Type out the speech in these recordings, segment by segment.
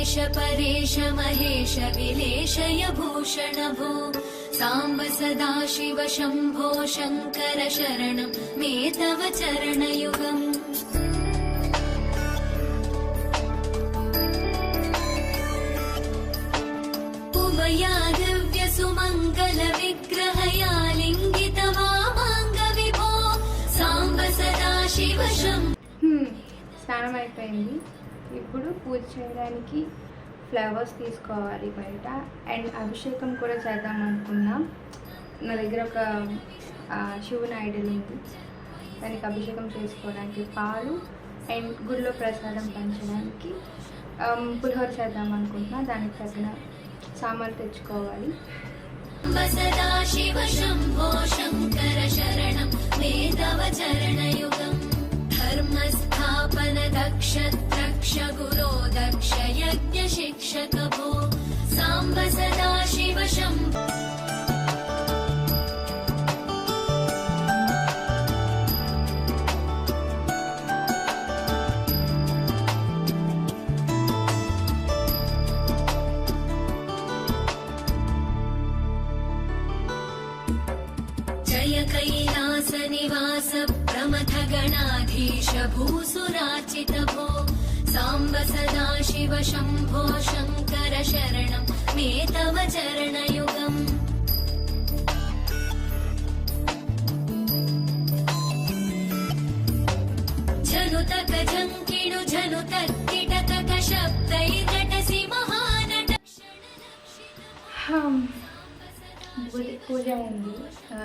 देश परेश महेश विलेशय भूषण भो सांब सदाशिव शंभो शंकर शरणं मे तव चरणयुगम् उमया दिव्य सुमंगल विग्रहया लिंगित वामांग विभो सांब सदाशिव शंभो। స్నానం అయిపోయింది. ఇప్పుడు పూజ చేయడానికి ఫ్లవర్స్ తీసుకోవాలి బయట. అండ్ అభిషేకం కూడా చేద్దాం అనుకున్నాం. నా దగ్గర ఒక శివుని ఐడల్ ఉంది, దానికి అభిషేకం చేసుకోవడానికి పాలు అండ్ గుడిలో ప్రసాదం పంచడానికి పులిహోర చేద్దాం అనుకుంటున్నా. దానికి తగిన సామాన్లు తెచ్చుకోవాలి. సదాశివ శంభో శంకర శరణం మే తవ చరణయుగం ధర్మస్థాపన దక్ష ద్రక్ష గురో దక్ష యజ్ఞ శిక్షక భో సాంబ సదాశివ శంభో। जय कैलास निवास प्रमथ गणाधीश भूसुरार्चित भो सांब सदाशिव शंभो शंकर शरणं मे तव चरणयुगम् झनुतक झंकिणु झनुतक किटतक शब्दैर्नटसि महानट। పూజ అయింది,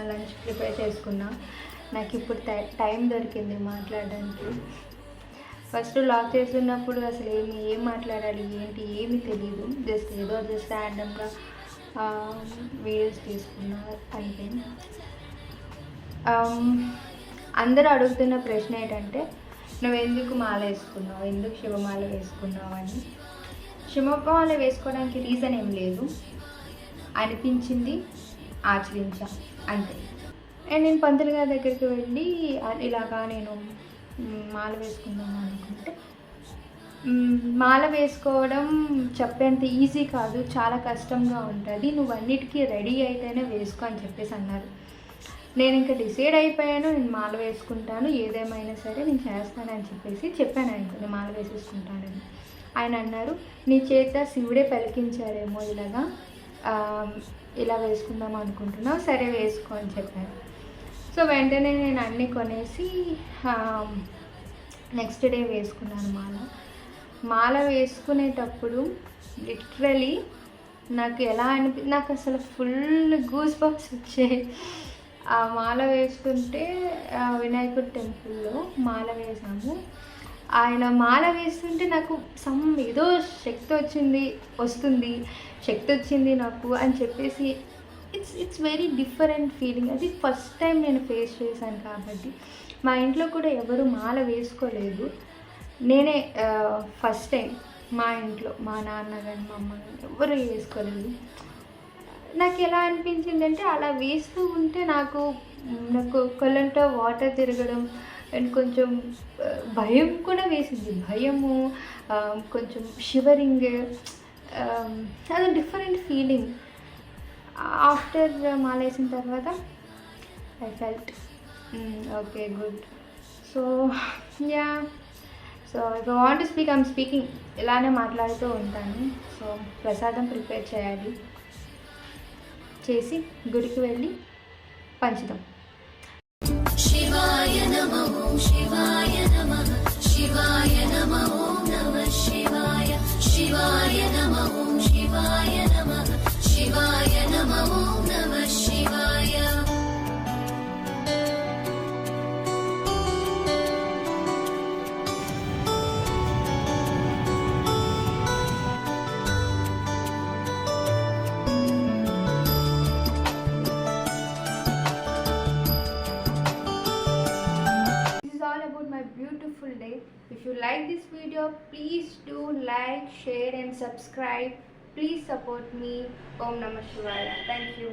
లంచ్ ప్రిపేర్ చేసుకున్నా. నాకు ఇప్పుడు టైం దొరికింది మాట్లాడడానికి. ఫస్ట్ లాక్ చేస్తున్నప్పుడు అసలు ఏం మాట్లాడాలి ఏంటి ఏమీ తెలియదు. జస్ట్ ర్యాండమ్గా వీడియోస్ తీసుకున్నా అంతే. అందరూ అడుగుతున్న ప్రశ్న ఏంటంటే, నువ్వు ఎందుకు మాల వేసుకున్నావు, ఎందుకు శివమాల వేసుకున్నావు అని. శివమాల వేసుకోవడానికి రీజన్ ఏం లేదు, అనిపించింది ఆచరించా అంతే. అండ్ నేను పంతులు గారి దగ్గరికి వెళ్ళి ఇలాగా నేను మాల వేసుకుందాం అనుకుంటే, మాల వేసుకోవడం చెప్పేంత ఈజీ కాదు, చాలా కష్టంగా ఉంటుంది, నువ్వు అన్నిటికీ రెడీ అయితేనే వేసుకో అని చెప్పేసి అన్నారు. నేను ఇంకా డిసైడ్ అయిపోయాను, నేను మాల వేసుకుంటాను, ఏదేమైనా సరే నేను చేస్తానని చెప్పాను ఆయనకు, నేను మాల వేసేసుకుంటానని. ఆయన అన్నారు, నీ చేత శివుడే పలికించారేమో ఇలా వేసుకుందాం అనుకుంటున్నావు, సరే వేసుకో అని చెప్పారు. సో వెంటనే నేను అన్నీ కొనేసి నెక్స్ట్ డే వేసుకున్నాను మాల వేసుకునేటప్పుడు లిటరలీ నాకు ఎలా నాకు అసలు ఫుల్ గూస్ బంప్స్ వచ్చాయి. ఆ మాల వేసుకుంటే వినాయకుడి టెంపుల్లో మాల వేసాము. ఆయన మాల వేస్తుంటే నాకు ఏదో శక్తి వచ్చింది నాకు అని చెప్పేసి ఇట్స్ వెరీ డిఫరెంట్ ఫీలింగ్. అది ఫస్ట్ టైం నేను ఫేస్ చేశాను కాబట్టి. మా ఇంట్లో కూడా ఎవరు మాల వేసుకోలేదు, నేనే ఫస్ట్ టైం. మా ఇంట్లో మా నాన్న కానీ మా అమ్మ కానీ ఎవరు వేసుకోలేదు. నాకు ఎలా అనిపించింది అంటే, అలా వేస్తూ ఉంటే నాకు కళ్ళంటో వాటర్ తిరగడం అండ్ కొంచెం భయం కూడా వేసింది. భయము, కొంచెం షివరింగ్, అది డిఫరెంట్ ఫీలింగ్. ఆఫ్టర్ మాల వేసిన తర్వాత I felt okay good. So if I want to speak I'm speaking, ఇలానే మాట్లాడుతూ ఉంటాను. సో ప్రసాదం ప్రిపేర్ చేసి గుడికి వెళ్ళి పంచుదాం. शिवाय नमः शिवाय नमः शिवाय नमः नमः शिवाय शिवाय नमः शिवाय नमः शिवाय नमः नमः शिवाय। Beautiful day. If you like this video, please do like, share and subscribe. Please support me. Om Namah Shivaya. Thank you.